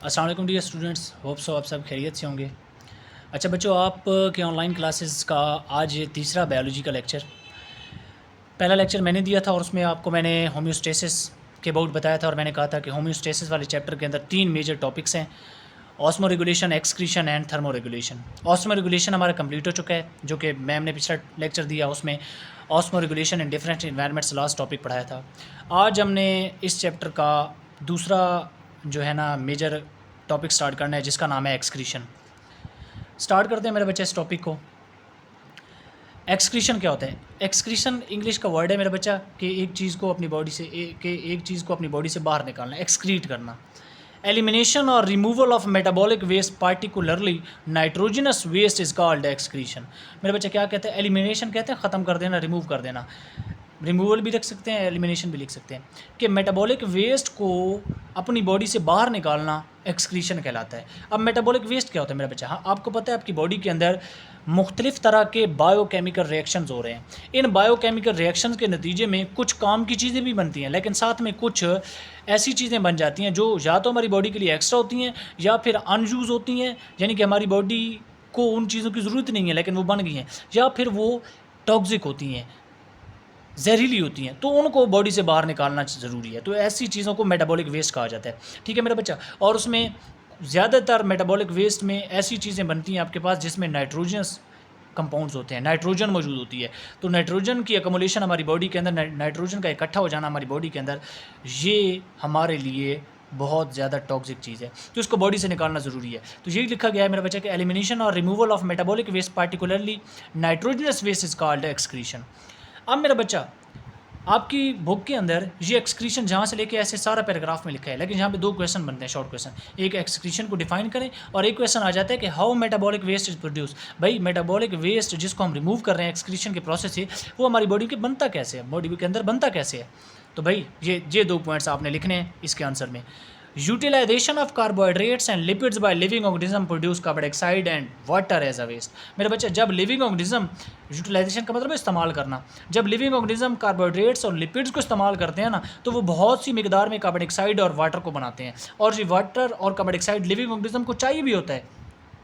अस्सलाम वालेकुम dear students, hope so आप सब खैरियत से होंगे। अच्छा बच्चों, आप के ऑनलाइन क्लासेस का आज ये तीसरा बायोलॉजी का लेक्चर। पहला लेक्चर मैंने दिया था और उसमें आपको मैंने होम्योस्टेसिस के अबाउट बताया था और मैंने कहा था कि होम्योस्टेसिस वाले चैप्टर के अंदर 3 मेजर टॉपिक्स हैं: osmo regulation, excretion and thermo regulation. Osmo regulation हमारा कंप्लीट हो चुका है, जो कि मैम ने पिछला लेक्चर दिया उसमें osmo regulation in different environments last topic पढ़ाया था। आज हमने इस चैप्टर का दूसरा जो है ना मेजर टॉपिक स्टार्ट करना है, जिसका नाम है एक्सक्रीशन। स्टार्ट करते हैं मेरे बच्चे इस टॉपिक को। एक्सक्रीशन क्या होता है? एक्सक्रीशन इंग्लिश का वर्ड है मेरा बच्चा कि एक चीज़ को अपनी बॉडी से एक चीज़ को अपनी बॉडी से बाहर निकालना, एक्सक्रीट करना। एलिमिनेशन और removal of metabolic waste, particularly nitrogenous waste, is called excretion. मेरे बच्चे क्या कहते हैं? एलिमिनेशन कहते हैं ख़त्म कर देना, रिमूव कर देना। रिमूवल भी रख सकते हैं, एलिमिनेशन भी लिख सकते हैं कि मेटाबॉलिक वेस्ट को अपनी बॉडी से बाहर निकालना एक्सक्रीशन कहलाता है। अब मेटाबॉलिक वेस्ट क्या होता है मेरा बच्चा? हाँ, आपको पता है आपकी बॉडी के अंदर मुख्तलिफ़ तरह के बायोकेमिकल रिएक्शंस हो रहे हैं। इन बायोकेमिकल रिएक्शंस के नतीजे में कुछ काम की चीज़ें भी बनती हैं, लेकिन साथ में कुछ ऐसी चीज़ें बन जाती हैं जो या तो हमारी बॉडी के लिए एक्स्ट्रा होती हैं या फिर अनयूज़ होती हैं, यानी कि हमारी बॉडी को उन चीज़ों की ज़रूरत नहीं है लेकिन वो बन गई हैं, या फिर वो टॉक्सिक होती हैं, जहरीली होती हैं, तो उनको बॉडी से बाहर निकालना ज़रूरी है। तो ऐसी चीज़ों को मेटाबॉलिक वेस्ट कहा जाता है, ठीक है मेरा बच्चा। और उसमें ज़्यादातर मेटाबॉलिक वेस्ट में ऐसी चीज़ें बनती हैं आपके पास जिसमें नाइट्रोजनस कंपाउंड्स होते हैं, नाइट्रोजन मौजूद होती है। तो नाइट्रोजन की एकमुलेशन हमारी बॉडी के अंदर, नाइट्रोजन का इकट्ठा हो जाना हमारी बॉडी के अंदर, ये हमारे लिए बहुत ज़्यादा टॉक्सिक चीज़ है, तो इसको बॉडी से निकालना ज़रूरी है। तो यही लिखा गया है मेरा बच्चा कि एलिमिनेशन और removal of metabolic waste, particularly nitrogenous waste, is called excretion. अब मेरा बच्चा, आपकी बुक के अंदर ये एक्सक्रीशन जहाँ से लेके ऐसे सारा पैराग्राफ में लिखा है, लेकिन यहाँ पे 2 क्वेश्चन बनते हैं, शॉर्ट क्वेश्चन। एक एक्सक्रीशन को डिफाइन करें और एक क्वेश्चन आ जाता है कि how metabolic waste is produce. भाई मेटाबॉलिक वेस्ट जिसको हम रिमूव कर रहे हैं एक्सक्रीशन के प्रोसेस से, वो हमारी बॉडी के बनता कैसे है, बॉडी के अंदर बनता कैसे है। तो भाई ये 2 पॉइंट्स आपने लिखने हैं इसके आंसर में। Utilization of carbohydrates and lipids by living organism produce carbon dioxide and water as a waste. मेरे बच्चे, जब लिविंग ऑर्गेनिज्म, यूटिलाइजेशन का मतलब है इस्तेमाल करना, जब लिविंग ऑर्गेनिज्म कार्बोहाइड्रेट्स और लिपिड्स को इस्तेमाल करते हैं ना, तो वो बहुत सी मिकदार में कार्बन डाइऑक्साइड और वाटर को बनाते हैं। और ये वाटर और कार्बन डाइऑक्साइड लिविंग ऑर्गेनिज्म को चाहिए भी होता है,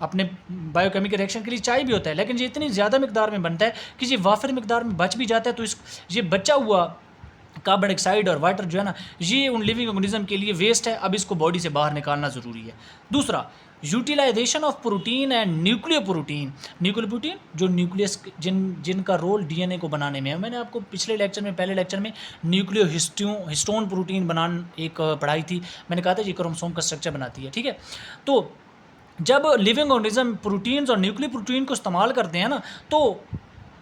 अपने बायोकेमिकल रिएक्शन के लिए चाहिए भी होता है, लेकिन ये इतनी ज़्यादा मिकदार में बनता है कि ये वाफिर मिकदार में बच भी जाता है। तो ये बचा हुआ कार्बन डाइऑक्साइड और वाटर जो है ना, ये उन लिविंग ऑर्गेनिज्म के लिए वेस्ट है। अब इसको बॉडी से बाहर निकालना ज़रूरी है। दूसरा, utilization of protein and nucleoprotein. Nucleoprotein जो न्यूक्लियस, जिनका रोल डीएनए को बनाने में है। मैंने आपको पिछले लेक्चर में, पहले लेक्चर में न्यूक्लियो हिस्टोन प्रोटीन बनाना एक पढ़ाई थी। मैंने कहा था ये क्रोमोसोम का स्ट्रक्चर बनाती है, ठीक है। तो जब लिविंग ऑर्गेनिज्म प्रोटीन्स और न्यूक्लियो प्रोटीन को इस्तेमाल करते हैं ना, तो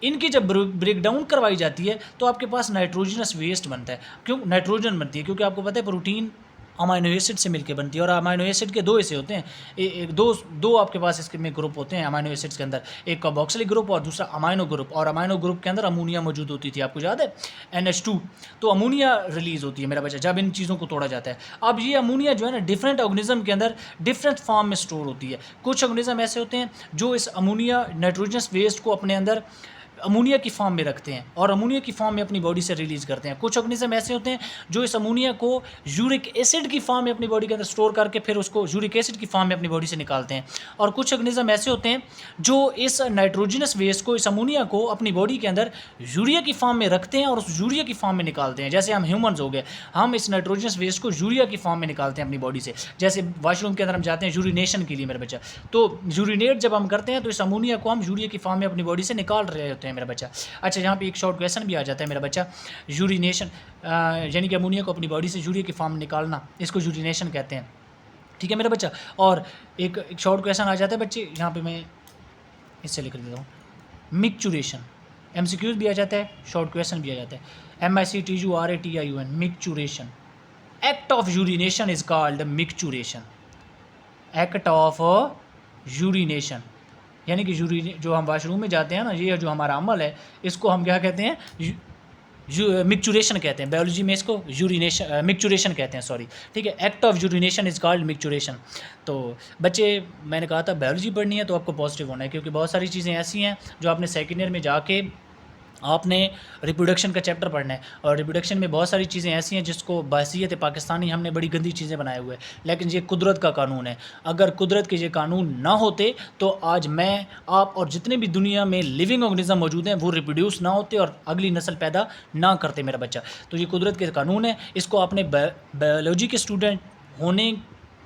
इनकी जब ब्रेक डाउन करवाई जाती है तो आपके पास नाइट्रोजनस वेस्ट बनता है। क्यों नाइट्रोजन बनती है? क्योंकि आपको पता है प्रोटीन अमाइनो एसिड से मिलकर बनती है, और अमाइनो एसिड के 2 हिस्से होते हैं। एक दो आपके पास इसके में ग्रुप होते हैं अमाइनो एसिड्स के अंदर, एक कार्बोक्सिलिक ग्रुप और दूसरा अमाइनो ग्रुप। और अमाइनो ग्रुप के अंदर अमोनिया मौजूद होती थी, आपको याद है, NH2। तो अमोनिया रिलीज़ होती है मेरा बच्चा जब इन चीज़ों को तोड़ा जाता है। अब ये अमोनिया जो है ना, डिफरेंट ऑर्गेनिज्म के अंदर डिफरेंट फॉर्म में स्टोर होती है। कुछ ऑर्गेनिज्म ऐसे होते हैं जो इस अमोनिया नाइट्रोजनस वेस्ट को अपने अंदर अमोनिया की फॉर्म में रखते हैं और अमोनिया की फॉर्म में अपनी बॉडी से रिलीज़ करते हैं। कुछ ऑर्गेनिज्म ऐसे होते हैं जो इस अमोनिया को यूरिक एसिड की फॉर्म में अपनी बॉडी के अंदर स्टोर करके फिर उसको यूरिक एसिड की फॉर्म में अपनी बॉडी से निकालते हैं। और कुछ ऑर्गेनिज्म ऐसे होते हैं जो इस नाइट्रोजनस वेस्ट को, इस अमोनिया को अपनी बॉडी के अंदर यूरिया की फॉर्म में रखते हैं और उस यूरिया की फॉर्म में निकालते हैं। जैसे हम ह्यूमन्स हो गए, हम इस नाइट्रोजनस वेस्ट को यूरिया की फॉर्म में निकालते हैं अपनी बॉडी से। जैसे वॉशरूम के अंदर हम जाते हैं यूरिनेशन के लिए मेरा बच्चा, तो यूरिनेट जब हम करते हैं तो इस अमोनिया को हम यूरिया की फॉर्म में अपनी बॉडी से निकाल रहे होते हैं मेरा बच्चा। अच्छा, यहाँ पे एक शॉर्ट क्वेश्चन भी आ जाता है मेरा बच्चा, यूरिनेशन यानी कि अमोनिया को अपनी बॉडी से यूरिया की फॉर्म में निकालना, इसको यूरिनेशन कहते हैं, ठीक है मेरा बच्चा। और एक शॉर्ट क्वेश्चन आ जाता है बच्चे, यहाँ पे मैं इससे लिख देता हूँ, मिक्चुरेशन। MCQs भी आ जाता है, शॉर्ट क्वेश्चन भी आ जाता है, MICTURATION, micturition. Act of urination is called micturition. Act of urination यानी कि जो हम वाशरूम में जाते हैं ना, ये जो हमारा अमल है, इसको हम क्या कहते हैं? मिक्चुरेशन कहते हैं। बायोलॉजी में इसको यूरिनेशन, मिक्चुरेशन कहते हैं, सॉरी, ठीक है। Act of urination is called micturition. तो बच्चे, मैंने कहा था बायोलॉजी पढ़नी है तो आपको पॉजिटिव होना है, क्योंकि बहुत सारी चीज़ें ऐसी हैं जो आपने सेकेंड ईयर में जाके आपने रिप्रोडक्शन का चैप्टर पढ़ना है, और रिप्रोडक्शन में बहुत सारी चीज़ें ऐसी हैं जिसको बहसीयत पाकिस्तानी हमने बड़ी गंदी चीज़ें बनाए हुए हैं, लेकिन ये कुदरत का कानून है। अगर कुदरत के ये कानून ना होते तो आज मैं, आप और जितने भी दुनिया में लिविंग ऑर्गेनिज्म मौजूद हैं वो रिप्रोड्यूस ना होते और अगली नस्ल पैदा ना करते मेरा बच्चा। तो ये कुदरत के कानून है, इसको आपने बायोलॉजी के स्टूडेंट होने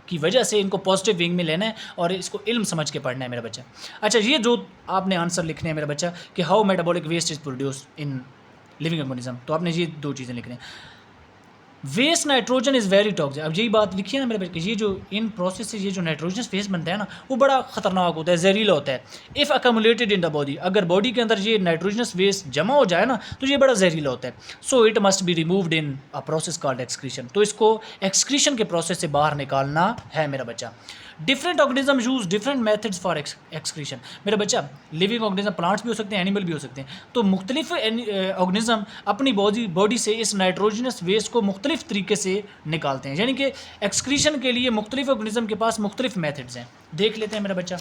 की वजह से इनको पॉजिटिव विंग में लेना है और इसको इल्म समझ के पढ़ना है मेरा बच्चा। अच्छा, ये जो आपने आंसर लिखने हैं मेरा बच्चा कि how metabolic waste is produce in living organism, तो आपने ये दो चीज़ें लिखनी हैं। Waste nitrogen is very toxic. अब यही बात लिखी है ना मेरे बच्चे, ये जो इन प्रोसेस से ये जो नाइट्रोजन वेस्ट बनता है ना वो बड़ा ख़तरनाक होता है, जहरीला होता है। इफ़ अकमुलेटेड इन द बॉडी, अगर बॉडी के अंदर ये नाइट्रोजन वेस्ट जमा हो जाए ना तो ये बड़ा जहरीला होता है। So it must be removed in a process called excretion, तो इसको एक्सक्रीशन के प्रोसेस से बाहर निकालना है मेरा बच्चा। Different organism use different methods for excretion. मेरा बच्चा, लिविंग ऑर्गेनिज्म प्लांट्स भी हो सकते हैं, एनिमल भी हो सकते हैं, तो मुख्तलिफ ऑर्गेनिज्म अपनी बॉडी से इस नाइट्रोजनस वेस्ट को मुख्तलिफ तरीके से निकालते हैं, यानी कि एक्सक्रीशन के लिए मुख्तलिफ ऑर्गेनिज्म के पास मुख्तलिफ मेथड्स हैं। देख लेते हैं मेरा बच्चा।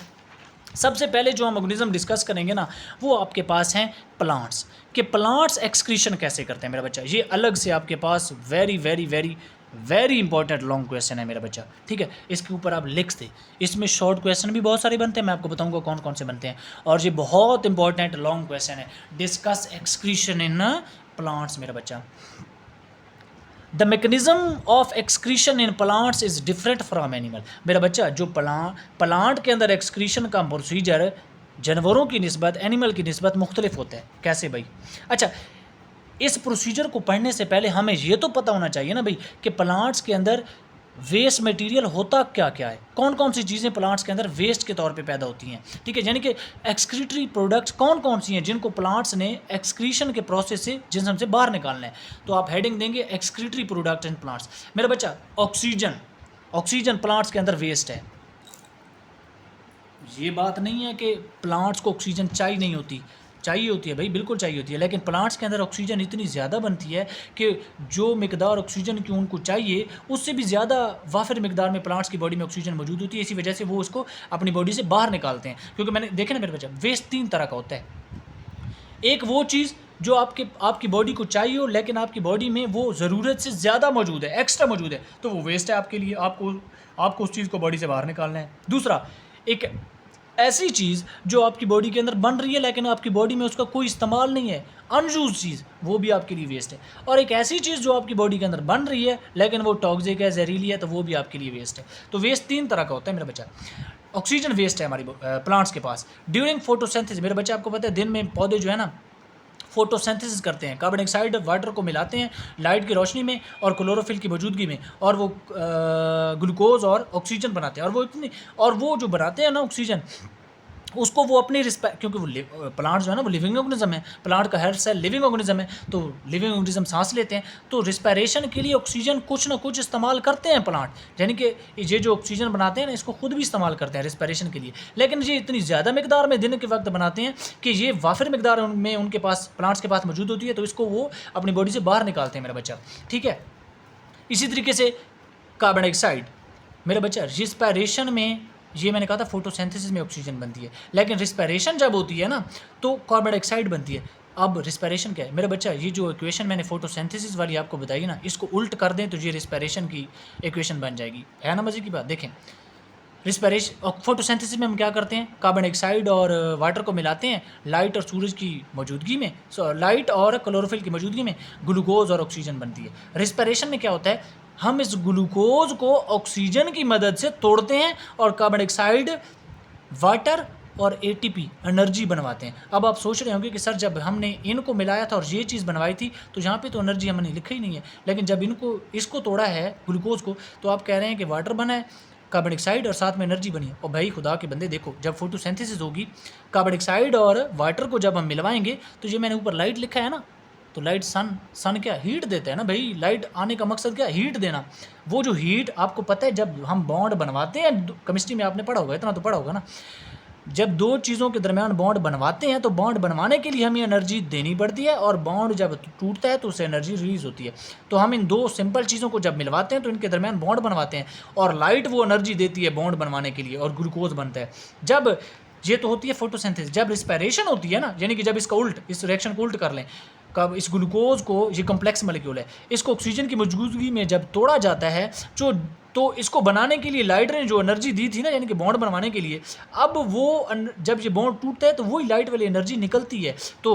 सबसे पहले जो हम ऑर्गेनिज्म डिस्कस करेंगे ना वो आपके पास हैं प्लांट्स, कि प्लांट्स एक्सक्रीशन कैसे करते हैं मेरा बच्चा। ये अलग से आपके पास very very very very important long question है मेरा बच्चा, ठीक है। इसके ऊपर आप लिख दे, इसमें शॉर्ट क्वेश्चन भी बहुत सारे बनते हैं, मैं आपको बताऊंगा कौन कौन से बनते हैं, और ये बहुत इंपॉर्टेंट लॉन्ग क्वेश्चन है। डिस्कस एक्सक्रीशन इन प्लांट्स मेरा बच्चा। The mechanism of excretion in plants is different from animal. मेरा बच्चा, जो प्लांट के अंदर एक्सक्रीशन का प्रोसीजर जानवरों की निस्बत, एनिमल की निस्बत मुख्तलिफ होता है। कैसे भाई? अच्छा, इस प्रोसीजर को पढ़ने से पहले हमें ये तो पता होना चाहिए ना भाई कि प्लांट्स के अंदर वेस्ट मटेरियल होता क्या क्या है, कौन कौन सी चीज़ें प्लांट्स के अंदर वेस्ट के तौर पे पैदा होती हैं, ठीक है। यानी कि एक्सक्रीटरी प्रोडक्ट्स कौन कौन सी हैं जिनको प्लांट्स ने एक्सक्रीशन के प्रोसेस से जिसम से बाहर निकालना है। तो आप हेडिंग देंगे एक्सक्रीटरी प्रोडक्ट इन प्लांट्स। मेरा बच्चा, ऑक्सीजन, ऑक्सीजन प्लांट्स के अंदर वेस्ट है। ये बात नहीं है कि प्लांट्स को ऑक्सीजन चाहिए होती है भाई, बिल्कुल चाहिए होती है, लेकिन प्लांट्स के अंदर ऑक्सीजन इतनी ज़्यादा बनती है कि जो मिकदार ऑक्सीजन की उनको चाहिए उससे भी ज़्यादा वाफिर मिकदार में प्लांट्स की बॉडी में ऑक्सीजन मौजूद होती है। इसी वजह से वो उसको अपनी बॉडी से बाहर निकालते हैं, क्योंकि मैंने देखे ना मेरे बच्चा, वेस्ट तीन तरह का होता है। एक वो चीज़ जो आपकी बॉडी को चाहिए हो लेकिन आपकी बॉडी में वो ज़रूरत से ज़्यादा मौजूद है, एक्स्ट्रा मौजूद है, तो वो वेस्ट है आपके लिए, आपको उस चीज़ को बॉडी से बाहर निकालना है। दूसरा, एक ऐसी चीज़ जो आपकी बॉडी के अंदर बन रही है लेकिन आपकी बॉडी में उसका कोई इस्तेमाल नहीं है, अनयूज चीज़, वो भी आपके लिए वेस्ट है। और एक ऐसी चीज़ जो आपकी बॉडी के अंदर बन रही है लेकिन वो टॉक्सिक है, जहरीली है, तो वो भी आपके लिए वेस्ट है। तो वेस्ट तीन तरह का होता है मेरा बच्चा। ऑक्सीजन वेस्ट है हमारी प्लांट्स के पास ड्यूरिंग फोटोसिंथेसिस। मेरा बच्चा, आपको पता है दिन में पौधे जो है ना फोटोसिंथेसिस करते हैं, कार्बन डाइऑक्साइड वाटर को मिलाते हैं लाइट की रोशनी में और क्लोरोफिल की मौजूदगी में, और वो ग्लूकोज और ऑक्सीजन बनाते हैं, और वो जो बनाते हैं ना ऑक्सीजन, उसको वो अपनी क्योंकि वो प्लांट जो है ना वो लिविंग ऑर्गेनिज्म है, प्लांट का हर सेल लिविंग ऑर्गेनिज्म है, तो लिविंग ऑर्गेनिज्म सांस लेते हैं, तो रिस्पायरेशन के लिए ऑक्सीजन कुछ ना कुछ इस्तेमाल करते हैं प्लांट, यानी कि ये जो ऑक्सीजन बनाते हैं ना इसको खुद भी इस्तेमाल करते हैं रिस्पायरेशन के लिए, लेकिन ये इतनी ज़्यादा मकदार में दिन के वक्त बनाते हैं कि ये वाफिर मकदार में उनके पास, प्लांट्स के पास मौजूद होती है, तो इसको वो अपनी बॉडी से बाहर निकालते हैं मेरा बच्चा, ठीक है। इसी तरीके से कार्बन डाइऑक्साइड, मेरा बच्चा, रिस्पायरेशन में, ये मैंने कहा था फोटोसिंथेसिस में ऑक्सीजन बनती है, लेकिन रिस्पायरेशन जब होती है ना तो कार्बन डाइऑक्साइड बनती है। अब रिस्पायरेशन क्या है मेरा बच्चा? ये जो इक्वेशन मैंने फोटोसिंथेसिस वाली आपको बताई ना, इसको उल्ट कर दें तो ये रिस्पायरेशन की इक्वेशन बन जाएगी। है ना मज़े की बात? देखें, रिस्पायरेशन और फोटोसिंथेसिस में हम क्या करते हैं, कार्बन डाइऑक्साइड और वाटर को मिलाते हैं लाइट और सूरज की मौजूदगी में, लाइट और क्लोरोफिल की मौजूदगी में ग्लूकोज और ऑक्सीजन बनती है। रिस्पायरेशन में क्या होता है, हम इस ग्लूकोज को ऑक्सीजन की मदद से तोड़ते हैं और कार्बन डाइऑक्साइड, वाटर और एटीपी एनर्जी बनवाते हैं। अब आप सोच रहे होंगे कि सर जब हमने इनको मिलाया था और ये चीज़ बनवाई थी तो यहाँ पे तो एनर्जी हमने लिखा ही नहीं है, लेकिन जब इसको तोड़ा है ग्लूकोज को, तो आप कह रहे हैं कि वाटर बना है, कार्बन डाइऑक्साइड और साथ में एनर्जी बनी है। और भाई खुदा के बंदे देखो, जब फोटोसिंथेसिस होगी, कार्बन डाइऑक्साइड और वाटर को जब हम मिलवाएंगे तो ये मैंने ऊपर लाइट लिखा है ना, तो लाइट सन क्या हीट देता है ना भाई, लाइट आने का मकसद क्या, हीट देना। वो जो हीट आपको पता है, जब हम बॉन्ड बनवाते हैं, केमिस्ट्री में आपने पढ़ा होगा, इतना तो पढ़ा होगा ना, जब दो चीज़ों के दरमियान बॉन्ड बनवाते हैं तो बॉन्ड बनवाने के लिए हमें एनर्जी देनी पड़ती है, और बॉन्ड जब टूटता है तो उससे एनर्जी रिलीज़ होती है। तो हम इन दो सिंपल चीज़ों को जब मिलवाते हैं तो इनके दरमियान बॉन्ड बनवाते हैं, और लाइट वो एनर्जी देती है बॉन्ड बनवाने के लिए, और ग्लूकोज बनता है। जब ये तो होती है फोटोसिंथेसिस। जब रिस्पायरेशन होती है ना, यानी कि जब इसका उल्ट, इस रिएक्शन को उल्ट कर लें, कब इस ग्लूकोज को, ये कम्प्लेक्स मॉलिक्यूल है, इसको ऑक्सीजन की मौजूदगी में जब तोड़ा जाता है जो, तो इसको बनाने के लिए लाइट ने जो एनर्जी दी थी ना, यानी कि बॉन्ड बनवाने के लिए, अब वो जब ये बॉन्ड टूटता है तो वही लाइट वाली एनर्जी निकलती है। तो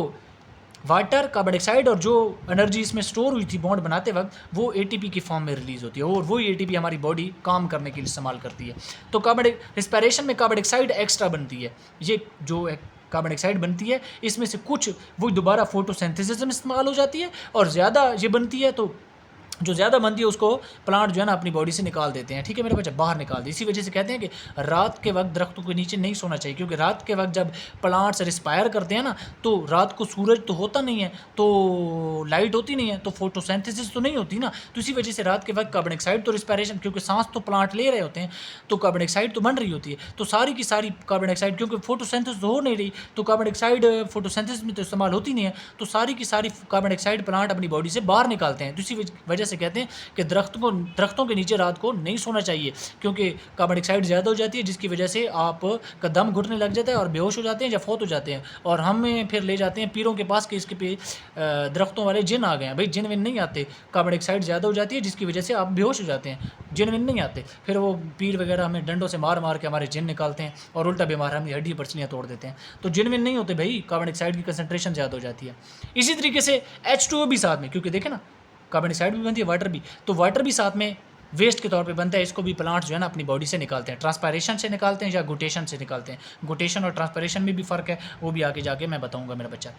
वाटर, कार्बन डाइऑक्साइड और जो एनर्जी इसमें स्टोर हुई थी बॉन्ड बनाते वक्त, वो एटीपी की फॉर्म में रिलीज होती है और वही एटीपी हमारी बॉडी काम करने के लिए इस्तेमाल करती है। तो रिस्पायरेशन में कार्बन डाइऑक्साइड एक्स्ट्रा बनती है, ये जो कार्बन डाइऑक्साइड बनती है इसमें से कुछ वो दोबारा फोटोसिंथेसिस में इस्तेमाल हो जाती है, और ज़्यादा ये बनती है तो जो ज़्यादा बनती है उसको प्लांट जो है ना अपनी बॉडी से निकाल देते हैं। ठीक है मेरे बच्चे, बाहर निकाल दे। इसी वजह से कहते हैं कि रात के वक्त दरख्तों के नीचे नहीं सोना चाहिए, क्योंकि रात के वक्त जब प्लांट्स रिस्पायर करते हैं ना, तो रात को सूरज तो होता नहीं है, तो लाइट होती नहीं है, तो फोटोसिंथेसिस तो नहीं होती ना, तो इसी वजह से रात के वक्त कार्बन डाइऑक्साइड तो रिस्पायरेशन, क्योंकि सांस तो प्लांट ले रहे होते हैं, तो कार्बन डाइऑक्साइड तो बन रही होती है, तो सारी की सारी कार्बन डाइऑक्साइड, क्योंकि फोटोसिंथेसिस हो नहीं रही तो कार्बन डाइऑक्साइड फोटोसिंथेसिस में तो इस्तेमाल होती नहीं है, तो सारी की सारी कार्बन डाइऑक्साइड प्लांट अपनी बॉडी से बाहर निकालते हैं। तो इसी वजह से कहते हैं कि दरख्तों के नीचे रात को नहीं सोना चाहिए, क्योंकि कार्बन डाइऑक्साइड ज़्यादा हो जाती है, जिसकी वजह से आप का दम घुटने लग जाता है और बेहोश हो जाते हैं या फौत हो जाते हैं, और हमें फिर ले जाते हैं पीरों के पास कि इसके पे दरख्तों वाले जिन आ गए हैं। भाई जिन विन नहीं आते, कार्बन डाइऑक्साइड ज़्यादा हो जाती है जिसकी वजह से आप बेहोश हो जाते हैं, जिन विन नहीं आते, फिर वो पीर वगैरह हमें डंडों से मार मार के हमारे जिन निकालते हैं और उल्टा बीमार हमें हड्डी पसलियाँ तोड़ देते हैं। तो जिन विन नहीं होते भाई, कार्बन डाइऑक्साइड की कंसनट्रेशन ज़्यादा हो जाती है। इसी तरीके से H2O भी साथ में, क्योंकि देखें ना कार्बन डाइऑक्साइड भी बनती है, वाटर भी, तो वाटर भी साथ में वेस्ट के तौर पे बनता है, इसको भी प्लांट्स जो है ना अपनी बॉडी से निकालते हैं, ट्रांसपायरेशन से निकालते हैं या गुटेशन से निकालते हैं। गुटेशन और ट्रांसपायरेशन में भी फ़र्क है, वो भी आगे जाके मैं बताऊंगा मेरा बच्चा।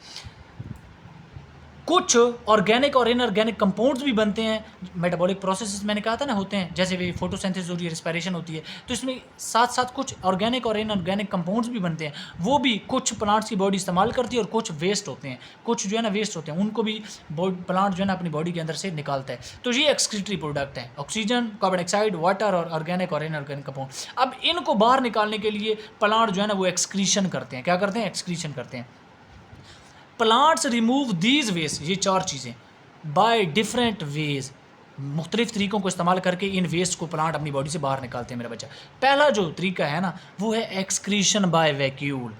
कुछ ऑर्गेनिक और इनऑर्गेनिक कंपाउंड्स भी बनते हैं, मेटाबॉलिक प्रोसेसेस मैंने कहा था ना होते हैं, जैसे भी फोटोसिंथेसिस हो रही है, रिस्पायरेशन होती है, तो इसमें साथ साथ कुछ ऑर्गेनिक और इनऑर्गेनिक कंपाउंड्स भी बनते हैं, वो भी कुछ प्लांट्स की बॉडी इस्तेमाल करती है और कुछ वेस्ट होते हैं, कुछ जो है ना वेस्ट होते हैं, उनको भी प्लांट जो है ना अपनी बॉडी के अंदर से निकालता है। तो ये एक्सक्रीटरी प्रोडक्ट हैं, ऑक्सीजन, कार्बन डाइऑक्साइड, वाटर और ऑर्गेनिक और इनऑर्गेनिक कंपाउंड। अब इनको बाहर निकालने के लिए प्लांट जो है ना वो एक्सक्रीशन करते हैं। क्या करते हैं? एक्सक्रीशन करते हैं। प्लांट्स रिमूव दीज वेस्ट, ये चार चीज़ें, बाय डिफरेंट वेज, मुख्तलिफ तरीक़ों को इस्तेमाल करके इन वेस्ट को प्लांट अपनी बॉडी से बाहर निकालते हैं मेरा बच्चा। पहला जो तरीका है ना वो है एक्सक्रीशन बाय वैक्यूल।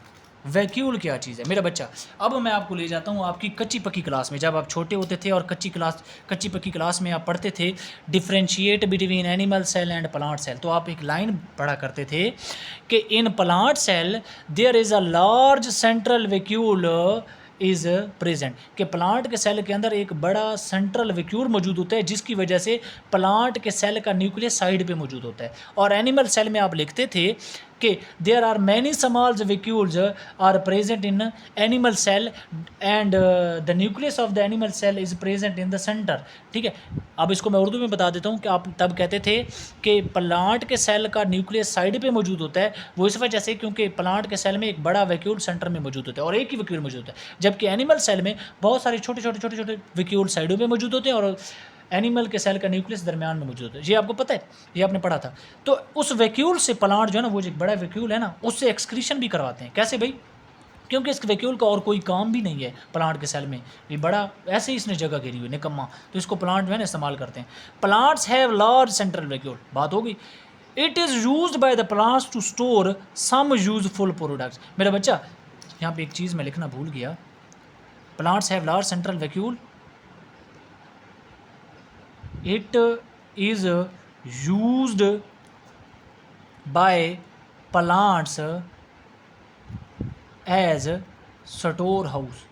वैक्यूल क्या चीज़ है मेरा बच्चा? अब मैं आपको ले जाता हूँ आपकी कच्ची पक्की क्लास में, जब आप छोटे होते थे और कच्ची पक्की क्लास में आप पढ़ते थे differentiate between animal cell and plant cell, तो आप एक लाइन पढ़ा करते थे कि in plant cell there is a large central vacuole is present, कि प्लांट के सेल के अंदर एक बड़ा सेंट्रल वैक्यूल मौजूद होता है, जिसकी वजह से प्लांट के सेल का न्यूक्लियस साइड पे मौजूद होता है। और एनिमल सेल में आप लिखते थे कि there are many small vacuoles are present in animal cell and the nucleus of the animal cell is present in the centre. ठीक है, अब इसको मैं उर्दू में बता देता हूँ कि आप तब कहते थे कि प्लांट के सेल का न्यूक्लियस साइड पे मौजूद होता है, वो इस वजह से क्योंकि प्लांट के सेल में एक बड़ा वैक्यूल सेंटर में मौजूद होता है और एक ही वैक्यूल मौजूद होता है, जबकि एनिमल सेल में बहुत सारे छोटे छोटे वैक्यूल साइडों में मौजूद होते हैं और एनिमल के सेल का न्यूक्लियस दरमियान में मौजूद है। ये आपको पता है, ये आपने पढ़ा था। तो उस वैक्यूल से प्लांट जो है ना, वो जो एक बड़ा वैक्यूल है ना, उससे एक्सक्रीशन भी करवाते हैं। कैसे भाई? क्योंकि इस वैक्यूल का और कोई काम भी नहीं है प्लांट के सेल में, ये बड़ा ऐसे ही इसने जगह घेरी हुई निकम्मा, तो इसको प्लांट जो है ना इस्तेमाल करते हैं। Plants have large central vacuole, बात होगी। It is used by the plants to store some useful products. मेरा बच्चा यहाँ पे एक चीज़ मैं लिखना भूल गया, plants have large central vacuole, it is used by plants as storehouse।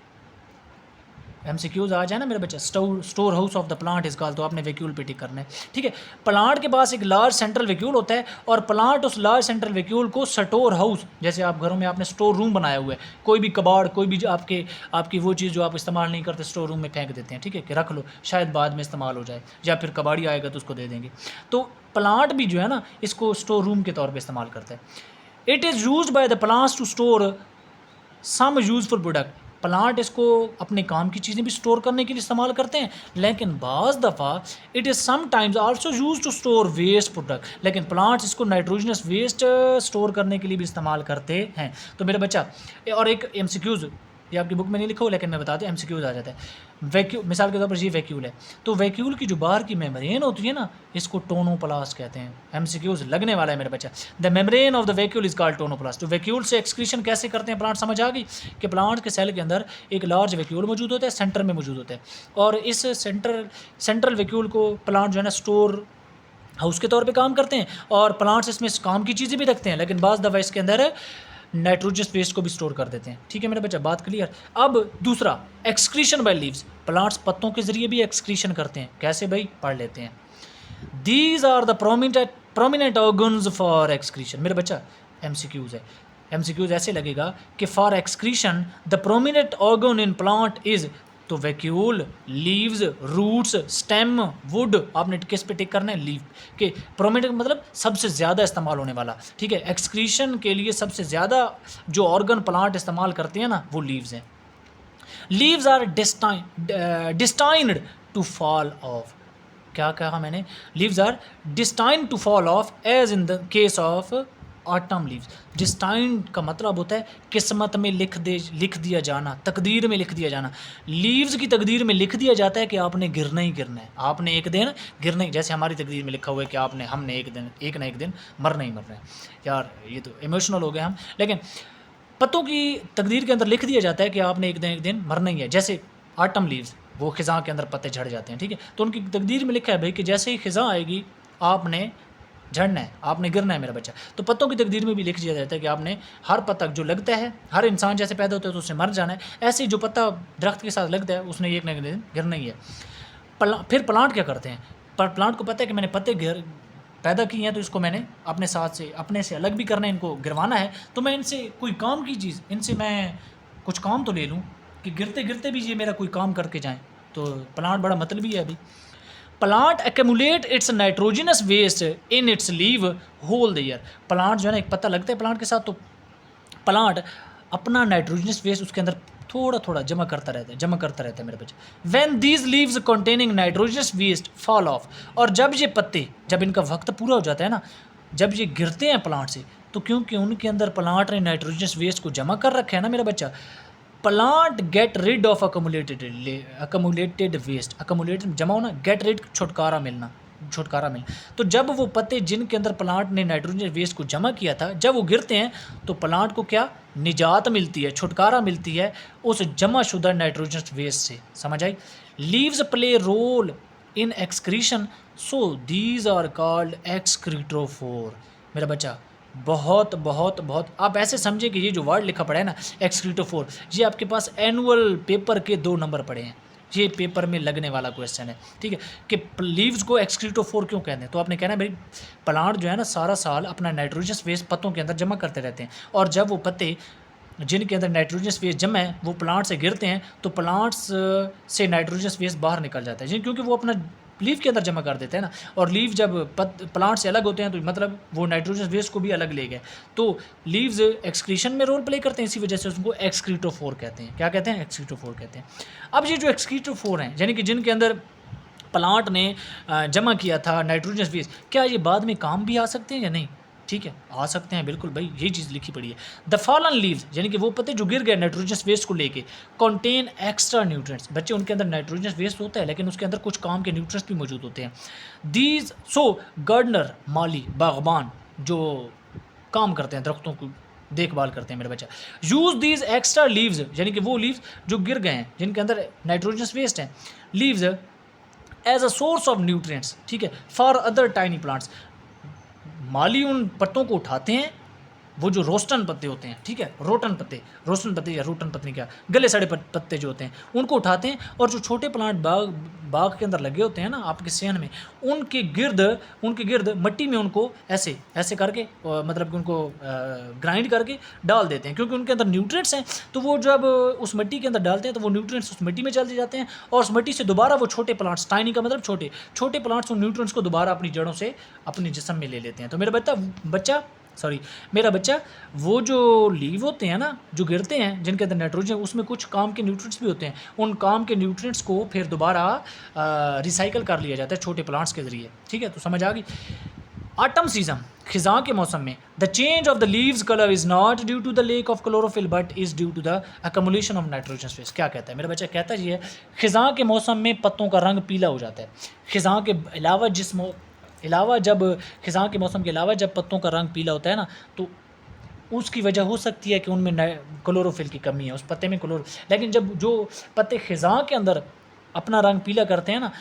MCQs आ जाए ना मेरा बच्चा, store house of the plant इस कॉल्ड, तो आपने वैक्यूल पे टिक करना है। ठीक है, प्लांट के पास एक लार्ज सेंट्रल वैक्यूल होता है और प्लांट उस लार्ज सेंट्रल वैक्यूल को स्टोर हाउस, जैसे आप घरों में आपने स्टोर रूम बनाया हुआ है, कोई भी कबाड़, कोई भी आपकी वो चीज़ जो आप इस्तेमाल नहीं करते स्टोर रूम में फेंक देते हैं, ठीक है, कि रख लो शायद बाद में इस्तेमाल हो जाए, या फिर कबाड़ी आएगा तो उसको दे देंगे। तो प्लांट भी जो है ना इसको स्टोर रूम के तौर पर इस्तेमाल करता है। It is used by the plants to store some useful product, plant इसको अपने काम की चीज़ें भी स्टोर करने के लिए इस्तेमाल करते हैं, लेकिन बाज़ दफ़ा it is sometimes also use to store waste product, लेकिन प्लांट्स इसको नाइट्रोजनस वेस्ट स्टोर करने के लिए भी इस्तेमाल करते हैं। तो मेरा बच्चा, और एक MCQs ये आपकी बुक में नहीं लिखा हो, लेकिन मैं बता दूँ MCQs आ जाता है। वैक्यूल, मिसाल के तौर पर ये वैक्यूल है, तो वैक्यूल की जो बाहर की मेम्ब्रेन होती है ना, इसको टोनोप्लास्ट कहते हैं। MCQs लगने वाला है मेरा बच्चा। The membrane of the vacuole is called tonoplast. तो वैक्यूल से एक्सक्रीशन कैसे करते हैं प्लांट, समझ आ गई कि प्लांट के सेल के अंदर एक लार्ज वैक्यूल मौजूद होता है, सेंटर में मौजूद होता है, और इस सेंट्रल वैक्यूल को प्लांट जो है ना स्टोर हाउस के तौर पे काम करते हैं, और प्लांट्स इसमें काम की चीज़ें भी रखते हैं, लेकिन बाज़ दफ़ा इसके अंदर नाइट्रोजस वेस्ट को भी स्टोर कर देते हैं। ठीक है मेरा बच्चा, बात क्लियर। अब दूसरा, एक्सक्रीशन बाय लीव्स। प्लांट्स पत्तों के जरिए भी एक्सक्रीशन करते हैं। कैसे भाई, पढ़ लेते हैं। These are the prominent organs for excretion. मेरा बच्चा MCQs है, MCQs ऐसे लगेगा कि for excretion the prominent organ in plant is, तो vacuole, leaves, roots, stem, wood. आपने किस पे टिक करना है, लीव के। प्रोमिनेंट मतलब सबसे ज़्यादा इस्तेमाल होने वाला। ठीक है, एक्सक्रीशन के लिए सबसे ज़्यादा जो ऑर्गन प्लांट इस्तेमाल करते हैं ना, वो लीव्स हैं। Leaves are destined to fall off. क्या कहा मैंने, leaves are destined to fall off as in the case of autumn leaves. Destined का मतलब होता है किस्मत में लिख दिया जाना, तकदीर में लिख दिया जाना। लीव्स की तकदीर में लिख दिया जाता है कि आपने गिरना ही गिरना है, आपने एक दिन गिरना ही। जैसे हमारी तकदीर में लिखा हुआ है कि हमने एक ना एक दिन मरना ही मरना है। यार ये तो इमोशनल हो गए हम, लेकिन पत्तों की तकदीर के अंदर लिख दिया जाता है कि आपने एक दिन मरना ही है। जैसे ऑटम लीव्स, वो खिज़ां के अंदर पत्ते झड़ जाते हैं। ठीक है, तो उनकी तकदीर में लिखा है भाई कि जैसे ही खिज़ां आएगी आपने झड़ना है, आपने गिरना है मेरा बच्चा। तो पत्तों की तकदीर में भी लिख दिया जाता है कि आपने हर पत्ता जो लगता है, हर इंसान जैसे पैदा होता है तो उसने मर जाना है, ऐसे ही जो पत्ता दरख्त के साथ लगता है उसने एक ना एक दिन गिरना ही है। फिर प्लांट क्या करते हैं, पर प्लांट को पता है कि मैंने पत्ते पैदा किए हैं, तो इसको मैंने अपने से अलग भी करना है, इनको गिरवाना है, तो मैं इनसे कोई काम की चीज़, इनसे मैं कुछ काम तो ले लूँ कि गिरते गिरते भी ये मेरा कोई काम करके जाएँ। तो प्लांट बड़ा मतलबी है अभी। Plant accumulate its nitrogenous waste in its leave whole the year. Plant जो है ना, एक पत्ता लगता है प्लांट के साथ, तो प्लांट अपना नाइट्रोजनस वेस्ट उसके अंदर थोड़ा थोड़ा जमा करता रहता है मेरे बच्चे। When these leaves containing nitrogenous waste fall off, और जब ये पत्ते, जब इनका वक्त पूरा हो जाता है ना, जब ये गिरते हैं प्लांट से, तो क्योंकि उनके अंदर प्लांट ने नाइट्रोजनस वेस्ट को जमा कर रखा है ना मेरा बच्चा, plant get rid of accumulated waste. Accumulated जमा होना, गेट रिड छुटकारा मिलना। तो जब वो पत्ते जिनके अंदर प्लांट ने नाइट्रोजन वेस्ट को जमा किया था, जब वो गिरते हैं तो प्लांट को क्या निजात मिलती है, छुटकारा मिलती है उस जमा शुदा नाइट्रोजन वेस्ट से। समझ आई। Leaves play role in excretion, so these are called excretophore. मेरा बच्चा बहुत बहुत बहुत आप ऐसे समझे कि ये जो वर्ड लिखा पड़ा है ना एक्सक्रीटोफोर, ये आपके पास एनुअल पेपर के 2 नंबर पड़े हैं, ये पेपर में लगने वाला क्वेश्चन है। ठीक है, कि लीव्स को एक्सक्रीटोफोर क्यों कहते हैं, तो आपने कहना है भाई प्लांट जो है ना सारा साल अपना नाइट्रोजन वेस्ट पत्तों के अंदर जमा करते रहते हैं, और जब वो पत्ते जिनके अंदर नाइट्रोजन वेस्ट जमा है वो प्लांट से गिरते हैं, तो प्लांट्स से नाइट्रोजन वेस्ट बाहर निकल जाता है, क्योंकि वो अपना लीव के अंदर जमा कर देते हैं ना, और लीव जब प्लांट से अलग होते हैं तो मतलब वो नाइट्रोजन वेस्ट को भी अलग ले गए, तो लीव्स एक्सक्रीशन में रोल प्ले करते हैं, इसी वजह से उसको एक्सक्रीटोफोर कहते हैं। क्या कहते हैं, एक्सक्रीटोफोर कहते हैं। अब ये जो एक्सक्रीटोफोर हैं, यानी कि जिनके अंदर प्लांट ने जमा किया था नाइट्रोजन वेस्ट, क्या ये बाद में काम भी आ सकते हैं या नहीं? ठीक है, आ सकते हैं बिल्कुल भाई, यही चीज़ लिखी पड़ी है। द फॉलन लीव्स, यानी कि वो पत्ते जो गिर गए नाइट्रोजन वेस्ट को लेके, कंटेन एक्स्ट्रा न्यूट्रिएंट्स। बच्चे उनके अंदर नाइट्रोजन वेस्ट होता है, लेकिन उसके अंदर कुछ काम के न्यूट्रिएंट्स भी मौजूद होते हैं। दीज सो गार्डनर, माली, बागबान जो काम करते हैं, दरख्तों को देखभाल करते हैं मेरे बच्चा, यूज़ दीज एक्स्ट्रा लीव्स, यानी कि वो लीव्स जो गिर गए हैं जिनके अंदर नाइट्रोजन वेस्ट हैं, leaves as a source of nutrients. ठीक है, फॉर अदर टाइनी प्लांट्स। माली उन पत्तों को उठाते हैं, वो जो रोस्टन पत्ते होते हैं, ठीक है, रोस्टन पत्ते या रोटन पत्ते क्या, गले सड़े पत्ते जो होते हैं, उनको उठाते हैं, और जो छोटे प्लांट बाग के अंदर लगे होते हैं ना आपके सेहन में, उनके गिर्द मट्टी में उनको ऐसे ऐसे करके मतलब कि उनको ग्राइंड करके डाल देते हैं, क्योंकि उनके अंदर न्यूट्रिएंट्स हैं, तो वो जब उस मिट्टी के अंदर डालते हैं तो वो न्यूट्रिएंट्स उस मिट्टी में चले जाते हैं, और उस मिट्टी से दोबारा वो छोटे प्लांट्स, टाइनी का मतलब छोटे प्लांट्स उन न्यूट्रिएंट्स को दोबारा अपनी जड़ों से अपने जिस्म में ले लेते हैं। तो मेरा बच्चा वो जो लीव होते हैं ना जो गिरते हैं जिनके अंदर नाइट्रोजन, उसमें कुछ काम के न्यूट्रिएंट्स भी होते हैं, उन काम के न्यूट्रिएंट्स को फिर दोबारा रिसाइकल कर लिया जाता है छोटे प्लांट्स के ज़रिए। ठीक है, तो समझ आ गई। ऑटम सीजन, खिज़ां के मौसम में, the change of the leaves colour is not due to the lack of chlorophyll but is due to the accumulation of nitrogen space. क्या कहता है मेरा बच्चा? कहता है ये खिज़ां के मौसम में पत्तों का रंग पीला हो जाता है। खिज़ां के अलावा जब खिज़ां के मौसम के अलावा जब पत्तों का रंग पीला होता है ना, तो उसकी वजह हो सकती है कि उनमें क्लोरोफिल की कमी है, उस पत्ते में लेकिन जब जो पत्ते खिज़ां के अंदर अपना रंग पीला करते हैं ना,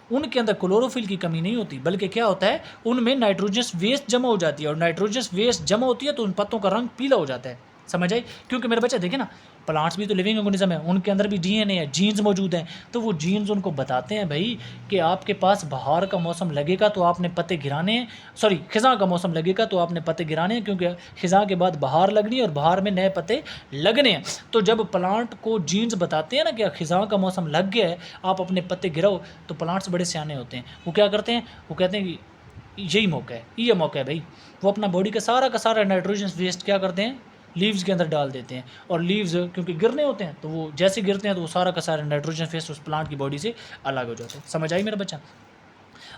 उनके अंदर क्लोरोफिल की कमी नहीं होती, बल्कि क्या होता है, उनमें नाइट्रोजस वेस्ट जमा हो जाती है, और नाइट्रोजस वेस्ट जमा होती है तो उन पत्तों का रंग पीला हो जाता है। समझ आई? क्योंकि मेरे बच्चे देखें ना, प्लांट्स भी तो लिविंग ऑर्गेनिज्म है, उनके अंदर भी डीएनए है, जीन्स मौजूद हैं, तो वो जीन्स उनको बताते हैं भाई कि आपके पास बहार का मौसम लगेगा तो आपने पत्ते गिराने हैं, सॉरी खिज़ां का मौसम लगेगा तो आपने पत्ते गिराने हैं, क्योंकि खिज़ां के बाद बहार लगनी है और बहार में नए पत्ते लगने हैं। तो जब प्लांट को जीन्स बताते हैं ना कि खिज़ां का मौसम लग गया है, आप अपने पत्ते गिराओ, तो प्लांट्स बड़े सियाने होते हैं। वो क्या करते हैं? वो कहते हैं कि यही मौका है, ये मौका है भाई। वो अपना बॉडी का सारा नाइट्रोजन वेस्ट क्या करते हैं? लीव्स के अंदर डाल देते हैं, और लीव्स क्योंकि गिरने होते हैं, तो वो जैसे गिरते हैं तो वो सारा का सारा नाइट्रोजन वेस्ट उस प्लांट की बॉडी से अलग हो जाता है। समझ आई मेरा बच्चा?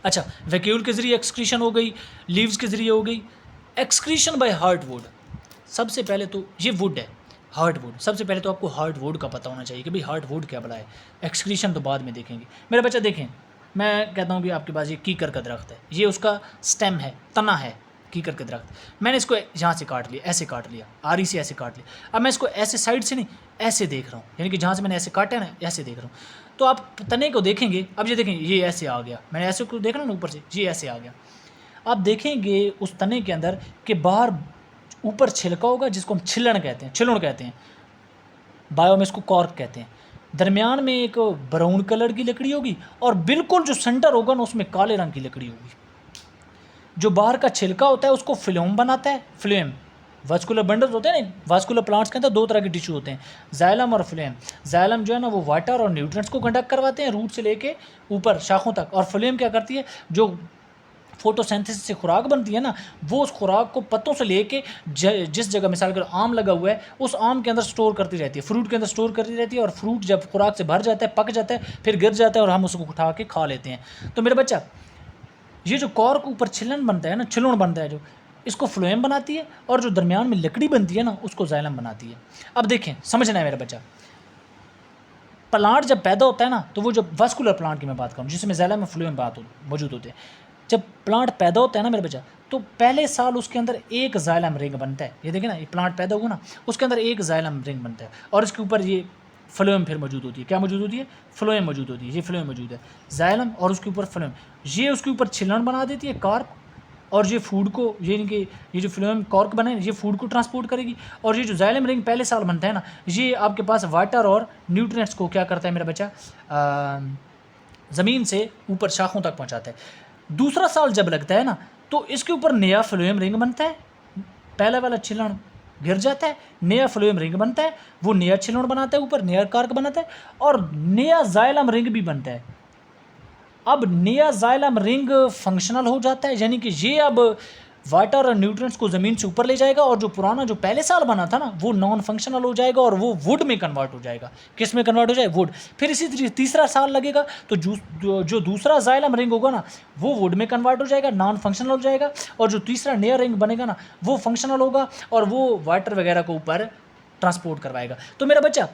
अच्छा, वैक्यूल के ज़रिए एक्सक्रीशन हो गई, लीव्स के ज़रिए हो गई। एक्सक्रीशन बाय हार्डवुड, सबसे पहले तो ये वुड है, हार्डवुड। सबसे पहले तो आपको हार्डवुड का पता होना चाहिए कि भाई हार्डवुड क्या बड़ा है। एक्सक्रीशन तो बाद में देखेंगे। मेरा बच्चा देखें, मैं कहता हूँ कि आपके पास ये कीकर का दरख्त है, ये उसका स्टेम है, तना है कीकर का दरख्त। मैंने इसको यहाँ से काट लिया, ऐसे काट लिया, आरी से ऐसे काट लिया। अब मैं इसको ऐसे साइड से नहीं, ऐसे देख रहा हूँ, यानी कि जहाँ से मैंने ऐसे काटा है ना, ऐसे देख रहा हूँ। तो आप तने को देखेंगे, अब ये देखें, ये ऐसे आ गया, मैंने ऐसे को देखना ना ऊपर से, ये ऐसे आ गया। आप देखेंगे उस तने के अंदर कि बाहर ऊपर छिलका होगा, जिसको हम छिलड़ कहते हैं, बायो में इसको कॉर्क कहते हैं। दरमियान में एक ब्राउन कलर की लकड़ी होगी, और बिल्कुल जो सेंटर होगा ना, उसमें काले रंग की लकड़ी होगी। जो बाहर का छिलका होता है उसको फ्लोएम बनाता है। फ्लोएम वास्कुलर बंडल्स होते हैं ना, वास्कुलर प्लांट्स के अंदर दो तरह के टिश्यू होते हैं, जाइलम और फ्लोएम। जाइलम जो है ना, वो वाटर और न्यूट्रिएंट्स को कंडक्ट करवाते हैं रूट से लेके ऊपर शाखों तक, और फ्लोएम क्या करती है, जो फोटोसिंथेसिस से खुराक बनती है ना, वो उस खुराक को पत्तों से लेके जिस जगह, मिसाल कर आम लगा हुआ है, उस आम के अंदर स्टोर करती रहती है, फ्रूट के अंदर स्टोर करती रहती है, और फ्रूट जब खुराक से भर जाता है, पक जाता है, फिर गिर जाता है और हम उसको उठा के खा लेते हैं। तो मेरा बच्चा, ये जो कॉर्क ऊपर छिलन बनता है ना, छिलुण बनता है, जो इसको फ्लोएम बनाती है, और जो दरमियान में लकड़ी बनती है ना, उसको जाइलम बनाती है। अब देखें, समझना है मेरा बच्चा, प्लांट जब पैदा होता है ना, तो वो जो वास्कुलर प्लांट की मैं बात करूँ, जिसमें जाइलम में फ्लोएम मौजूद होते हैं, जब प्लांट पैदा होता है ना मेरे बच्चा, तो पहले साल उसके अंदर एक जाइलम रिंग बनता है। ये देखें ना, ये प्लांट पैदा होगा ना, उसके अंदर एक जाइलम रिंग बनता है, और इसके ऊपर ये फ्लोएम फिर मौजूद होती है। क्या मौजूद होती है? फ्लोएम मौजूद होती है। ये फ्लोएम मौजूद है, जाइलम और उसके ऊपर फ्लोएम, ये उसके ऊपर छिलड़ बना देती है, कार्प, और ये फूड को, ये इनके, ये जो फ्लोएम कॉर्क बने, ये फूड को ट्रांसपोर्ट करेगी। और ये जो जाइलम रिंग पहले साल बनता है ना, ये आपके पास वाटर और न्यूट्रिएंट्स को क्या करता है मेरा बच्चा, ज़मीन से ऊपर शाखों तक पहुँचाता है। दूसरा साल जब लगता है ना, तो इसके ऊपर नया फ्लोएम रिंग बनता है, पहला वाला छिलड़ गिर जाता है, नया फ्लोएम रिंग बनता है, वो नया छिलड़ बनाता है, ऊपर नया कार्क बनाता है, और नया जाइलम रिंग भी बनता है। अब नया जाइलम रिंग फंक्शनल हो जाता है, यानी कि ये अब वाटर और न्यूट्रिएंट्स को ज़मीन से ऊपर ले जाएगा, और जो पुराना जो पहले साल बना था ना, वो नॉन फंक्शनल हो जाएगा, और वो वुड में कन्वर्ट हो जाएगा। किस में कन्वर्ट हो जाए? वुड। फिर इसी तरीके तीसरा साल लगेगा, तो जो दूसरा जाइलम रिंग होगा ना, वो वुड में कन्वर्ट हो जाएगा, नॉन फंक्शनल हो जाएगा, और जो तीसरा नया रिंग बनेगा ना, वो फंक्शनल होगा, और वो वाटर वगैरह को ऊपर ट्रांसपोर्ट करवाएगा। तो मेरा बच्चा,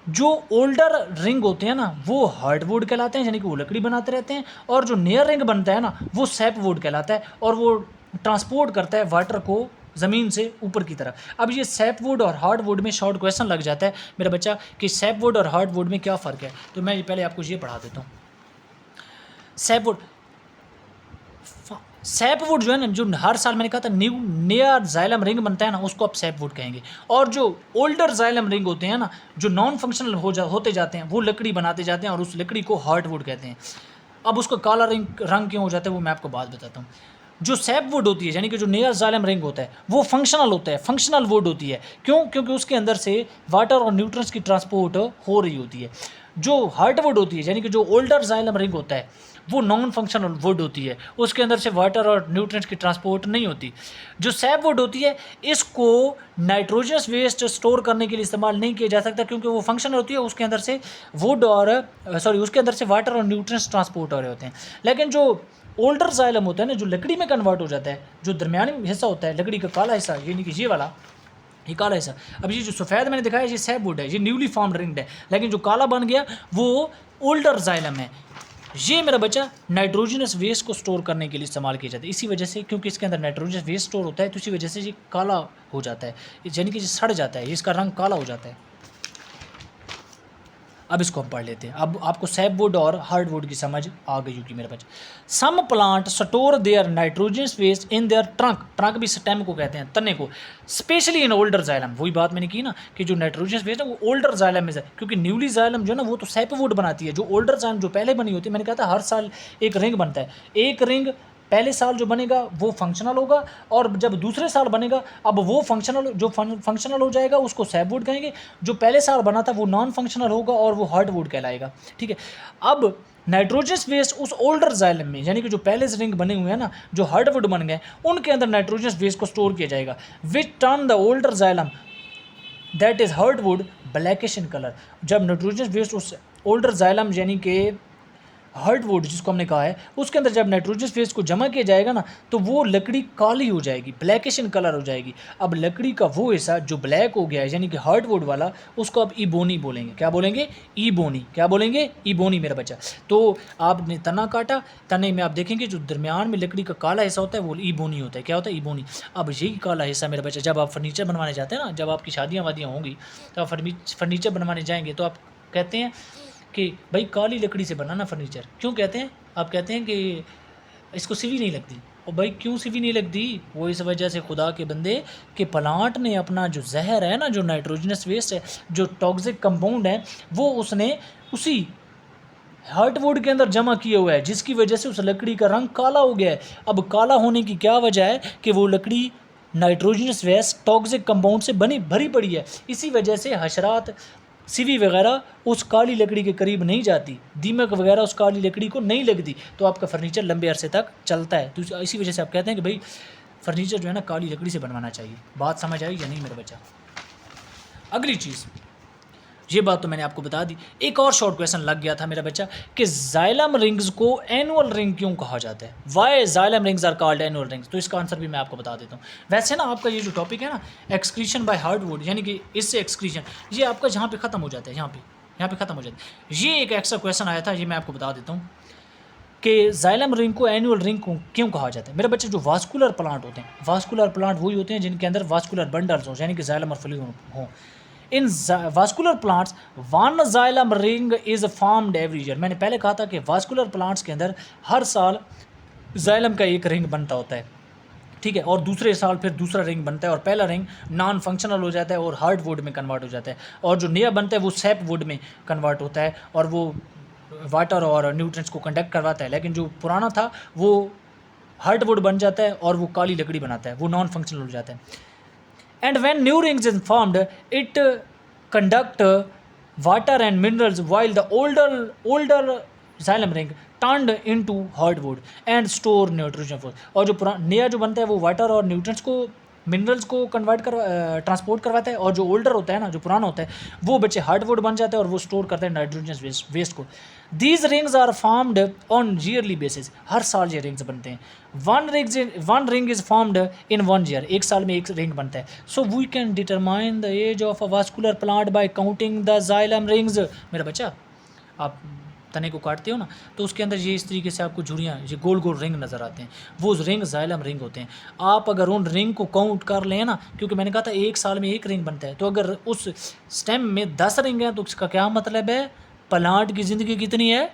जो ओल्डर रिंग होते हैं ना, वो हार्डवुड कहलाते हैं, यानी कि वो लकड़ी बनाते रहते हैं, और जो नया रिंग बनता है ना, वो सैपवुड कहलाता है, और वो ट्रांसपोर्ट करता है वाटर को ज़मीन से ऊपर की तरफ। अब ये सैपवुड और हार्डवुड में शॉर्ट क्वेश्चन लग जाता है मेरा बच्चा कि सैपवुड और हार्डवुड में क्या फ़र्क है, तो मैं पहले आपको ये पढ़ा देता हूँ। सैपवुड जो है ना, जो हर साल मैंने कहा था नया जाइलम रिंग बनता है ना, उसको आप सैपवुड कहेंगे। और जो ओल्डर जाइलम रिंग होते हैं ना, जो नॉन फंक्शनल होते जाते हैं, वो लकड़ी बनाते जाते हैं, और उस लकड़ी को हार्डवुड कहते हैं। अब उसका काला रंग क्यों हो जाता है, वो मैं आपको बात बताता हूँ। जो सैपवुड होती है, यानी कि जो नया जाइलम रिंग होता है, वो फंक्शनल होता है, फंक्शनल वुड होती है। क्यों? क्योंकि उसके अंदर से वाटर और न्यूट्रिएंट्स की ट्रांसपोर्ट हो रही होती है। जो हार्डवुड होती है, यानी कि जो ओल्डर जाइलम रिंग होता है, वो नॉन फंक्शनल वुड होती है, उसके अंदर से वाटर और न्यूट्रिएंट्स की ट्रांसपोर्ट नहीं होती। जो सैपवुड होती है, इसको नाइट्रोजनस वेस्ट स्टोर करने के लिए इस्तेमाल नहीं किया जा सकता, क्योंकि वो फंक्शनल होती है, उसके अंदर से उसके अंदर से वाटर और न्यूट्रिएंट्स ट्रांसपोर्ट हो रहे होते हैं। लेकिन जो ओल्डर जाइलम होता है ना, जो लकड़ी में कन्वर्ट हो जाता है, जो दरमियानी हिस्सा होता है लकड़ी का काला हिस्सा, यानी कि ये वाला, ये काला हिस्सा। अब ये जो सफ़ेद मैंने दिखाया ये सैपवुड है, ये न्यूली फॉर्म्ड रिंग्ड है, लेकिन जो काला बन गया वो ओल्डर जाइलम है। ये मेरा बच्चा नाइट्रोजनस वेस्ट को स्टोर करने के लिए इस्तेमाल किया जाता है। इसी वजह से, क्योंकि इसके अंदर नाइट्रोजनस वेस्ट स्टोर होता है, तो इसी वजह से ये काला हो जाता है, यानी कि ये सड़ जाता है, इसका रंग काला हो जाता है। अब इसको हम पढ़ लेते हैं। अब आपको सैपवुड और हार्डवुड की समझ आ गई होगी मेरे बच्चे। Some plant store their nitrogenous waste in their trunk, trunk भी स्टेम को कहते हैं, तने को, स्पेशली इन ओल्डर जाइलम। वही बात मैंने की ना कि जो नाइट्रोजनस वेस्ट है वो ओल्डर जाइलम में है, क्योंकि न्यूली जाइलम जो है ना वो तो सैपवुड बनाती है, जो ओल्डर जाइलम जो पहले बनी होती है, मैंने कहा था हर साल एक रिंग बनता है, एक रिंग पहले साल जो बनेगा वो फंक्शनल होगा, और जब दूसरे साल बनेगा अब वो फंक्शनल, जो फंक्शनल हो जाएगा उसको सैपवुड कहेंगे, जो पहले साल बना था वो नॉन फंक्शनल होगा और वो हार्डवुड कहलाएगा। ठीक है, अब नाइट्रोजनस वेस्ट उस ओल्डर जाइलम में, यानी कि जो पहले से रिंग बने हुए हैं ना, जो हार्डवुड बन गए, उनके अंदर नाइट्रोजनस वेस्ट को स्टोर किया जाएगा, विच turn the older xylem that is hardwood blackish in colour. जब नाइट्रोजनस वेस्ट उस ओल्डर जाइलम यानी कि हार्डवुड जिसको हमने कहा है, उसके अंदर जब नाइट्रोजनस वेस्ट को जमा किया जाएगा ना, तो वो लकड़ी काली हो जाएगी, ब्लैकिश इन कलर हो जाएगी। अब लकड़ी का वो हिस्सा जो ब्लैक हो गया है, यानी कि हार्डवुड वाला, उसको अब इबोनी बोलेंगे। क्या बोलेंगे? इबोनी। क्या बोलेंगे? इबोनी मेरा बच्चा। तो आपने तना काटा, तने में आप देखेंगे जो दरमियान में लकड़ी का काला हिस्सा होता है वो इबोनी होता है। क्या होता है? इबोनी। अब यही काला हिस्सा मेरा बच्चा, जब आप फर्नीचर बनवाने जाते हैं ना, जब आपकी शादियाँ वादियाँ होंगी तो आप फर्नीचर बनवाने जाएंगे तो आप कहते हैं कि भाई काली लकड़ी से बनाना फर्नीचर। क्यों कहते हैं? आप कहते हैं कि इसको सीवी नहीं लगती। और भाई क्यों सीवी नहीं लगती? वो इस वजह से खुदा के बंदे कि प्लांट ने अपना जो जहर है ना, जो नाइट्रोजनस वेस्ट है, जो टॉक्सिक कंपाउंड है, वो उसने उसी हार्डवुड के अंदर जमा किया हुआ है, जिसकी वजह से उस लकड़ी का रंग काला हो गया है। अब काला होने की क्या वजह है? कि वो लकड़ी नाइट्रोजनस वेस्ट टॉक्सिक कंपाउंड से बनी भरी पड़ी है। इसी वजह से हशरात, सीवी वगैरह उस काली लकड़ी के करीब नहीं जाती, दीमक वगैरह उस काली लकड़ी को नहीं लगती, तो आपका फर्नीचर लंबे अरसे तक चलता है। तो इसी वजह से आप कहते हैं कि भाई फर्नीचर जो है ना काली लकड़ी से बनवाना चाहिए। बात समझ आई या नहीं मेरा बच्चा? अगली चीज़, ये बात तो मैंने आपको बता दी। एक और शॉर्ट क्वेश्चन लग गया था मेरा बच्चा कि जाइलम रिंग्स को एनुअल रिंग क्यों कहा जाता है? Why xylem rings are called annual rings? तो इसका आंसर भी मैं आपको बता देता हूँ। वैसे ना आपका ये जो टॉपिक है ना, एक्सक्रीशन बाय हार्डवुड, यानी कि इससे एक्सक्रीशन, ये आपका जहाँ पे ख़त्म हो जाता है, यहाँ पे ख़त्म हो जाता है। ये एक एक्स्ट्रा क्वेश्चन आया था, ये मैं आपको बता देता हूँ कि जाइलम रिंग को एनुअल रिंग को क्यों कहा जाता है। मेरे बच्चे जो वास्कुलर प्लांट होते हैं, वास्कुलर प्लांट वही होते हैं जिनके अंदर वास्कुलर बंडल्स हों, यानी कि जाइलम और फ्लूइड हों। In vascular plants one xylem ring is formed every year. मैंने पहले कहा था कि वास्कुलर प्लांट्स के अंदर हर साल जाइलम का एक रिंग बनता होता है, ठीक है, और दूसरे साल फिर दूसरा रिंग बनता है, और पहला रिंग नॉन फंक्शनल हो जाता है और हार्डवुड में कन्वर्ट हो जाता है, और जो नया बनता है वो सैपवुड में कन्वर्ट होता है और वो वाटर और न्यूट्रिएंट्स को कंडक्ट करवाता है। लेकिन जो पुराना था वो हार्डवुड बन जाता है और वो काली लकड़ी बनाता है, वो नॉन फंक्शनल हो जाता है। And when new rings is formed, it conduct water and minerals, while the older xylem ring turned into hardwood and store nitrogen force। और जो नया जो बनता है वो वाटर और न्यूट्रिएंट्स को, मिनरल्स को ट्रांसपोर्ट करवाता है, और जो ओल्डर होता है ना, जो पुराना होता है, वो बच्चे हार्डवुड बन जाता है और वो स्टोर करता है नाइट्रोजन वेस्ट को। These rings are formed on yearly basis. हर साल ये रिंग्स बनते हैं। One ring is formed in 1 year. एक साल में एक रिंग बनता है। So we can determine the age of a vascular plant by counting the xylem rings. मेरा बच्चा, आप तने को काटते हो ना, तो उसके अंदर ये इस तरीके से आपको झुर्रियाँ, ये गोल गोल रिंग नज़र आते हैं, वो रिंग जाइलम रिंग होते हैं। आप अगर उन रिंग को काउंट कर लें ना, क्योंकि मैंने कहा था एक साल में एक रिंग बनता है, तो अगर उस स्टेम में 10 रिंग हैं तो उसका क्या मतलब है? प्लांट की ज़िंदगी कितनी है?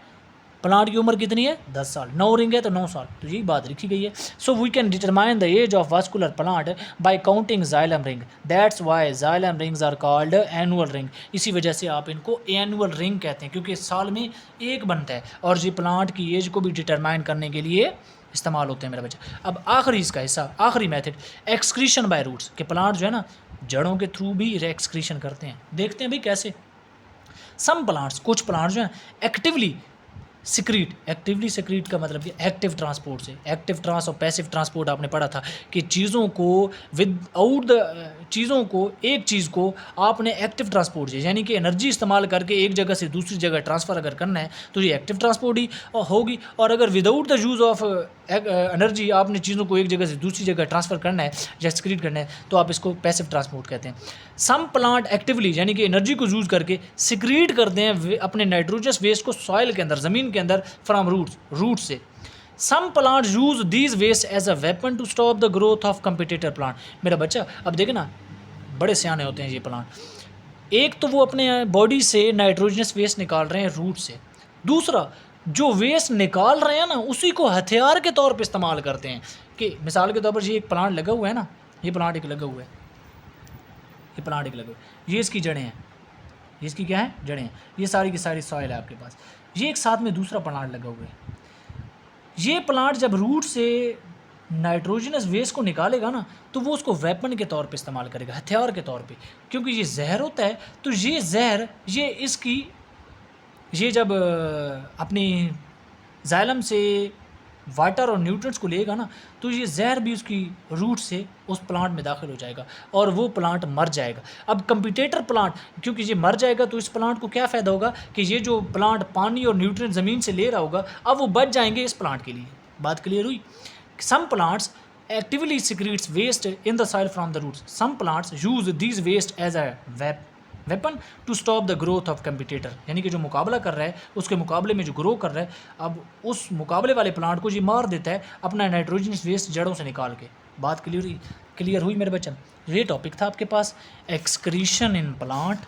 प्लांट की उम्र कितनी है? 10 साल। 9 रिंग है तो 9 साल। तो यही बात लिखी गई है। So we can determine the age of vascular plant by counting xylem ring. That's why xylem rings are called annual ring. इसी वजह से आप इनको एनुअल रिंग कहते हैं, क्योंकि साल में एक बनता है और ये प्लांट की एज को भी डिटरमाइन करने के लिए इस्तेमाल होते हैं मेरा बच्चा। अब आखिरी इसका हिस्सा, आखिरी मेथड, एक्सक्रीशन बाय रूट्स, के प्लांट जो है ना जड़ों के थ्रू भी एक्सक्रीशन करते हैं। देखते हैं भाई कैसे। सम प्लांट्स, कुछ प्लांट्स जो हैं एक्टिवली सिक्रीट का मतलब कि एक्टिव ट्रांसपोर्ट से। एक्टिव ट्रांस और पैसिव ट्रांसपोर्ट आपने पढ़ा था कि चीज़ों को विदाउट द चीज़ों को, एक चीज़ को आपने एक्टिव ट्रांसपोर्ट यानी कि एनर्जी इस्तेमाल करके एक जगह से दूसरी जगह ट्रांसफ़र अगर करना है तो ये एक्टिव ट्रांसपोर्ट ही होगी। और अगर without the use of energy आपने चीज़ों को एक जगह से दूसरी जगह ट्रांसफ़र करना है या एक्सक्रीट करना है तो आप इसको पैसिव ट्रांसपोर्ट कहते हैं। सम प्लांट एक्टिवली यानी कि एनर्जी को यूज़ करके सिक्रीट करते हैं अपने नाइट्रोजस वेस्ट को सॉइल के अंदर, ज़मीन के अंदर, फ्राम रूट से। Some plant use these waste as a weapon to stop the growth of competitor plant. मेरा बच्चा अब देखे ना, बड़े सियाने होते हैं ये प्लांट। एक तो वो अपने बॉडी से नाइट्रोजनस वेस्ट निकाल रहे हैं रूट से, दूसरा जो वेस्ट निकाल रहे हैं ना उसी को हथियार के तौर पे इस्तेमाल करते हैं। कि मिसाल के तौर पर ये एक प्लांट लगा हुआ है ना, ये प्लांट एक लगा हुआ है, ये प्लांट एक लगा हुआ है, ये इसकी जड़ें हैं, ये इसकी क्या है, जड़ें हैं, ये सारी की सारी सॉइल है आपके पास। ये एक साथ में दूसरा प्लांट लगा हुआ है। ये प्लांट जब रूट से नाइट्रोजनस वेस्ट को निकालेगा ना तो वो उसको वेपन के तौर पे इस्तेमाल करेगा, हथियार के तौर पे, क्योंकि ये जहर होता है। तो ये जहर ये जब अपनी जाइलम से वाटर और न्यूट्रिएंट्स को लेगा ना तो ये जहर भी उसकी रूट से उस प्लांट में दाखिल हो जाएगा और वो प्लांट मर जाएगा। अब कंपिटिटर प्लांट क्योंकि ये मर जाएगा तो इस प्लांट को क्या फ़ायदा होगा कि ये जो प्लांट पानी और न्यूट्रिएंट ज़मीन से ले रहा होगा अब वो बच जाएंगे इस प्लांट के लिए। बात क्लियर हुई? Some plants actively secretes waste in the soil from the roots. Some plants use these waste as a weapon to stop the growth of competitor, यानी कि जो मुकाबला कर रहा है उसके मुकाबले में जो ग्रो कर रहा है, अब उस मुकाबले वाले प्लांट को ये मार देता है अपना नाइट्रोजनस वेस्ट जड़ों से निकाल के। बात क्लियर हुई मेरे बच्चन? ये टॉपिक था आपके पास एक्सक्रीशन इन प्लांट,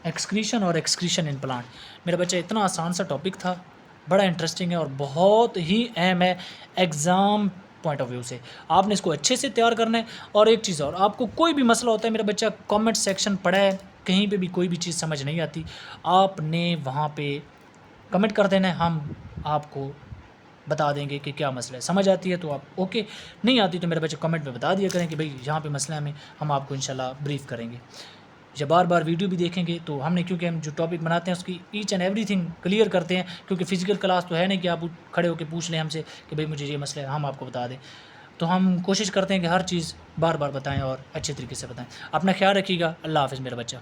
एक्सक्रीशन और एक्सक्रीशन इन प्लांट। मेरा बच्चा इतना आसान सा टॉपिक था, बड़ा इंटरेस्टिंग है और बहुत ही अहम है एग्ज़ाम पॉइंट ऑफ व्यू से। आपने इसको अच्छे से तैयार करना है। और एक चीज़ और, आपको कोई भी मसला होता है मेरा बच्चा, कमेंट सेक्शन पढ़ा है, कहीं पे भी कोई भी चीज़ समझ नहीं आती आपने वहाँ पे कमेंट कर देना है, हम आपको बता देंगे कि क्या मसला है। समझ आती है तो आप ओके, नहीं आती तो मेरे बच्चे कमेंट में बता दिया करें कि भाई यहाँ पे मसला में हम आपको इंशाल्लाह ब्रीफ करेंगे। जब बार बार वीडियो भी देखेंगे तो हमने, क्योंकि हम जो टॉपिक बनाते हैं उसकी ईच एंड एवरीथिंग क्लियर करते हैं, क्योंकि फ़िज़िकल क्लास तो है नहीं कि आप खड़े होकर पूछ लें हमसे कि भाई मुझे ये मसला है, हम आपको बता दें। तो हम कोशिश करते हैं कि हर चीज़ बार बार बताएं और अच्छे तरीके से बताएं। अपना ख्याल रखिएगा। अल्लाह हाफ़िज़ मेरा बच्चा।